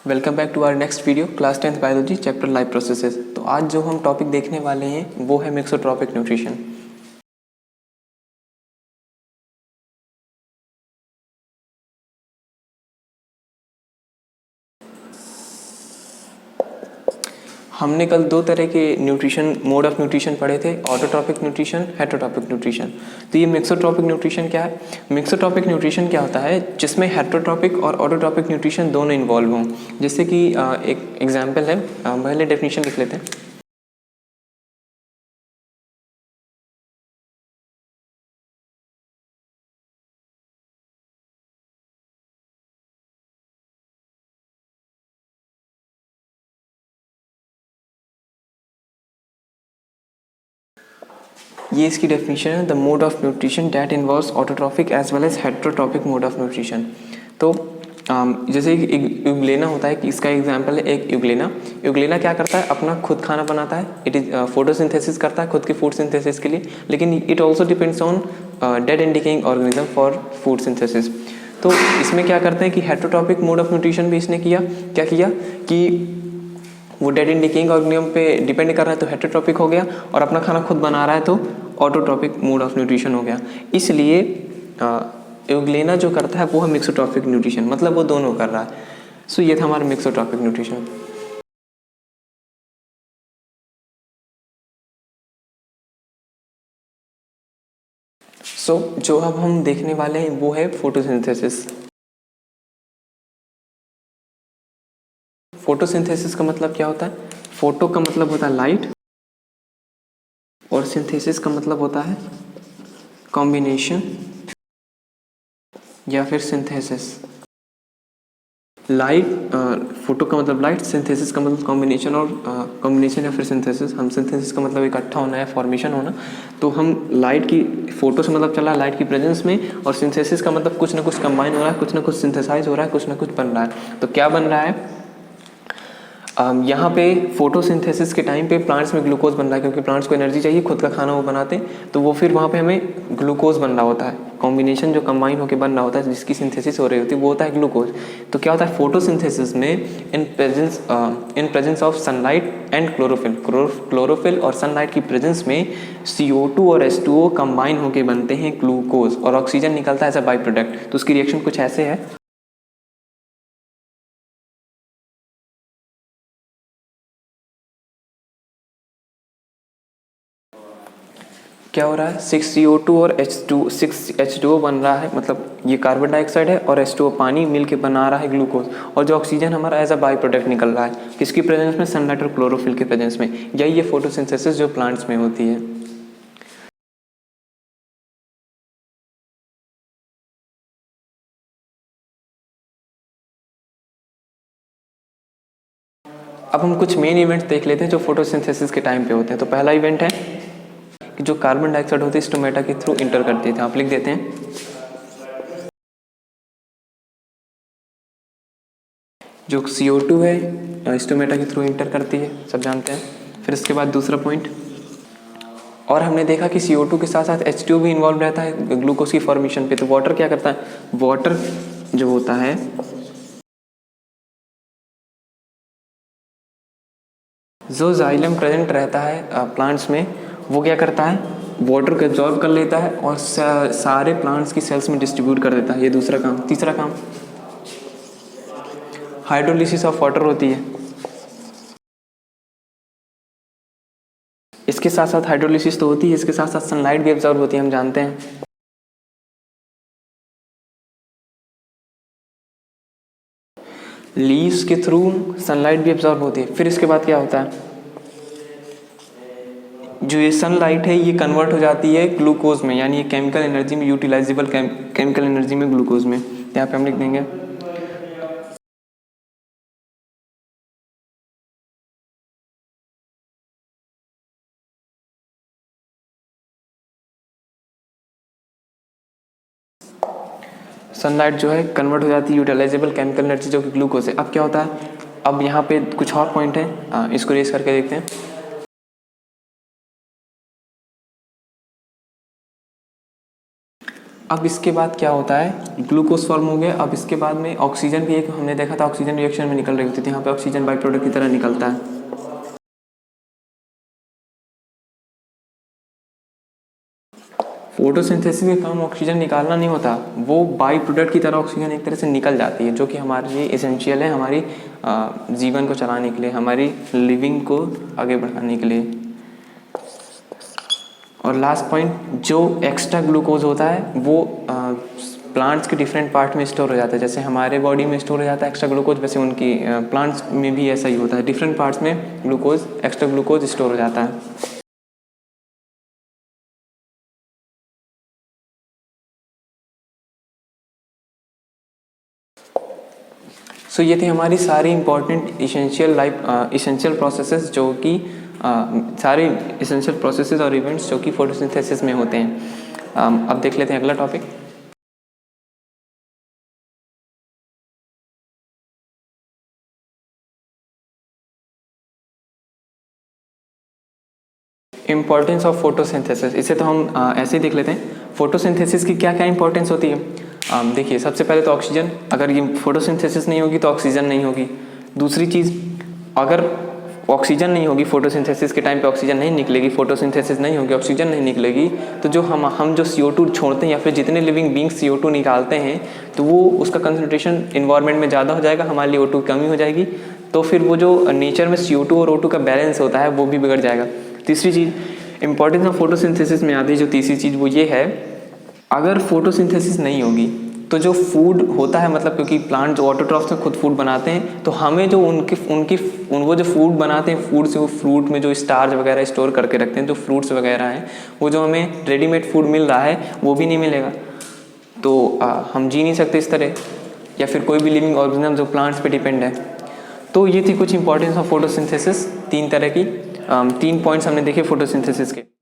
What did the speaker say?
Welcome back to our next video class 10th biology chapter life processes. तो आज जो हम टॉपिक देखने वाले हैं वो है मिक्सोट्रॉपिक न्यूट्रिशन। हमने कल दो तरह के न्यूट्रिशन मोड ऑफ न्यूट्रिशन पढ़े थे, ऑटोट्रॉपिक न्यूट्रिशन, हेटरोट्रॉपिक न्यूट्रिशन। तो ये मिक्सोट्रॉपिक न्यूट्रिशन क्या है? मिक्सोट्रॉपिक न्यूट्रिशन क्या होता है? जिसमें हेटरोट्रॉपिक और ऑटोट्रॉपिक न्यूट्रिशन दोनों इन्वॉल्व हों। जैसे कि एक एग्जाम्पल है, पहले डेफिनेशन लिख लेते हैं। ये इसकी डेफिनेशन है, the mode of nutrition that involves autotrophic as well as heterotrophic mode of nutrition. तो जैसे एक यूग्लेना होता है कि इसका एग्जांपल है एक यूग्लेना। यूग्लेना क्या करता है? अपना खुद खाना बनाता है, इट इज फोटोसिंथेसिस करता है खुद के फूड सिंथेसिस के लिए, लेकिन it also depends on dead and decaying organism for food synthesis. तो इसमें क्या करते हैं कि हेटरोट्रॉपिक मोड ऑफ न्यूट्रिशन भी इसने किया। क्या किया कि वो डेड एंड डिकेइंग ऑर्गेनिज्म पे डिपेंड कर रहा है तो हेटरोट्रॉपिक हो गया, और अपना खाना खुद बना रहा है तो ऑटोट्रॉपिक मोड ऑफ न्यूट्रिशन हो गया। इसलिए यूग्लेना जो करता है वो है मिक्सोट्रॉपिक न्यूट्रिशन, मतलब वो दोनों कर रहा है। सो ये था हमारा मिक्सोट्रॉपिक न्यूट्रिशन। सो जो अब हम देखने वाले हैं वो है फोटोसिंथेसिस। फोटोसिंथेसिस का मतलब क्या होता है? फोटो का मतलब होता है लाइट, और सिंथेसिस का मतलब होता है कॉम्बिनेशन या फिर सिंथेसिस। लाइट, फोटो का मतलब लाइट, सिंथेसिस का मतलब कॉम्बिनेशन, और कॉम्बिनेशन या फिर सिंथेसिस। हम सिंथेसिस का मतलब इकट्ठा होना है, फॉर्मेशन होना। तो हम लाइट की, फोटो से मतलब चला लाइट की प्रेजेंस में, और सिंथेसिस का मतलब कुछ ना कुछ कंबाइन हो रहा है, कुछ ना कुछ सिंथेसाइज हो रहा है, कुछ ना कुछ बन रहा है। तो क्या बन रहा है? यहाँ पे फोटोसिंथेसिस के टाइम पे प्लांट्स में ग्लूकोज बन रहा है, क्योंकि प्लांट्स को एनर्जी चाहिए, खुद का खाना वो बनाते हैं, तो वो फिर वहाँ पे हमें ग्लूकोज बन रहा होता है। कॉम्बिनेशन जो कंबाइन होकर बन रहा होता है, जिसकी सिंथेसिस हो रही होती है, वो होता है ग्लूकोज। तो क्या होता है फोटोसिंथेसिस में? In presence of sunlight and chlorophyll और सनलाइट की प्रेजेंस में CO2 और H2O कंबाइन होकर बनते हैं ग्लूकोज, और ऑक्सीजन निकलता है एज अ बाई प्रोडक्ट। तो उसकी रिएक्शन कुछ ऐसे है। क्या हो रहा है? 6CO2 और H2O बन रहा है, मतलब ये कार्बन डाइऑक्साइड है और H2O पानी मिलके बना रहा है ग्लूकोज, और जो ऑक्सीजन हमारा एज अ बाई प्रोडक्ट निकल रहा है, किसकी प्रेजेंस में? सनलाइट और क्लोरोफिल के प्रेजेंस में। यही ये फोटोसिंथेसिस जो प्लांट्स में होती है। अब हम कुछ मेन इवेंट्स देख लेते हैं जो फोटोसिंथेसिस के टाइम पे होते हैं। तो पहला इवेंट है कि जो कार्बन डाइऑक्साइड होती है स्टोमेटा के थ्रू इंटर करती है। आप लिख देते हैं जो CO2 है स्टोमेटा के थ्रू इंटर करती है, सब जानते हैं। फिर इसके बाद दूसरा पॉइंट, और हमने देखा कि CO2 के साथ साथ H2O भी इन्वॉल्व रहता है ग्लूकोज की फॉर्मेशन पे। तो वाटर क्या करता है? वाटर जो होता है, जो जाइलम प्रेजेंट रहता है प्लांट्स में, वो क्या करता है? वाटर को एब्जॉर्ब कर लेता है और सारे प्लांट्स की सेल्स में डिस्ट्रीब्यूट कर देता है। ये दूसरा काम। तीसरा काम हाइड्रोलिसिस ऑफ वाटर होती है। इसके साथ साथ हाइड्रोलिसिस तो होती है, इसके साथ साथ सनलाइट भी एब्जॉर्ब होती है, हम जानते हैं। लीव्स के थ्रू सनलाइट भी एब्जॉर्ब होती है। फिर इसके बाद क्या होता है? जो ये सनलाइट है ये कन्वर्ट हो जाती है ग्लूकोज में, यानी ये केमिकल एनर्जी में, यूटिलाइजेबल केमिकल एनर्जी में, ग्लूकोज में। यहाँ पे हम लिख देंगे सनलाइट जो है कन्वर्ट हो जाती है यूटिलाइजेबल केमिकल एनर्जी जो कि ग्लूकोज है। अब क्या होता है? अब यहाँ पे कुछ और पॉइंट है, इसको रेस करके देखते हैं। अब इसके बाद क्या होता है, ग्लूकोज फॉर्म हो गया। अब इसके बाद में ऑक्सीजन भी एक हमने देखा था, ऑक्सीजन रिएक्शन में निकल रही होती थी, यहाँ पे ऑक्सीजन बाई प्रोडक्ट की तरह निकलता है। फोटोसिंथेसिस में काम ऑक्सीजन निकालना नहीं होता, वो बाई प्रोडक्ट की तरह ऑक्सीजन एक तरह से निकल जाती है, जो कि हमारे लिए एसेंशियल है, हमारी जीवन को चलाने के लिए, हमारी लिविंग को आगे बढ़ाने के लिए। और लास्ट पॉइंट, जो एक्स्ट्रा ग्लूकोज होता है वो प्लांट्स के डिफरेंट पार्ट में स्टोर हो जाता है। जैसे हमारे बॉडी में स्टोर हो जाता है एक्स्ट्रा ग्लूकोज, वैसे उनकी प्लांट्स में भी ऐसा ही होता है, डिफरेंट पार्ट्स में ग्लूकोज, एक्स्ट्रा ग्लूकोज स्टोर हो जाता है। सो ये थी हमारी सारी इंपॉर्टेंट इसेंशियल प्रोसेसेस, जो कि सारे इसेंशियल प्रोसेसेस और इवेंट्स जो कि फोटोसिंथेसिस में होते हैं। अब देख लेते हैं अगला टॉपिक। इम्पॉर्टेंस ऑफ फोटोसिंथेसिस, इसे तो हम ऐसे ही देख लेते हैं। फोटोसिंथेसिस की क्या क्या इंपॉर्टेंस होती है। देखिए, सबसे पहले तो ऑक्सीजन, अगर ये फोटोसिंथेसिस नहीं होगी तो ऑक्सीजन नहीं होगी। दूसरी चीज़, अगर ऑक्सीजन नहीं होगी, फोटोसिंथेसिस के टाइम पे ऑक्सीजन नहीं निकलेगी, फोटोसिंथेसिस नहीं होगी, ऑक्सीजन नहीं निकलेगी, तो जो हम जो CO2 छोड़ते हैं या फिर जितने लिविंग बींग्स CO2 निकालते हैं, तो वो उसका कंसनट्रेशन इन्वायरमेंट में ज़्यादा हो जाएगा, हमारे लिए O2 की कमी हो जाएगी, तो फिर वो जो नेचर में CO2 और O2 का बैलेंस होता है वो भी बिगड़ जाएगा। तीसरी चीज़, इंपॉर्टेंस ऑफ फोटोसिंथेसिस में आती है जो तीसरी चीज़, वो ये है, अगर फोटोसिंथेसिस नहीं होगी तो जो फूड होता है, मतलब क्योंकि प्लांट जो ऑटोट्रॉफ से खुद फूड बनाते हैं, तो हमें जो वो जो फूड बनाते हैं, फूड से वो फ्रूट में जो स्टार्च वगैरह स्टोर करके रखते हैं, जो फ्रूट्स वगैरह हैं, वो जो हमें रेडीमेड फूड मिल रहा है वो भी नहीं मिलेगा। तो हम जी नहीं सकते इस तरह, या फिर कोई भी लिविंग ऑर्गेनिज्म जो प्लांट्स पे डिपेंड है। तो ये थी कुछ इंपॉर्टेंस ऑफ फोटोसिंथेसिस, 3 तरह की 3 पॉइंट्स हमने देखे फोटोसिंथेसिस के।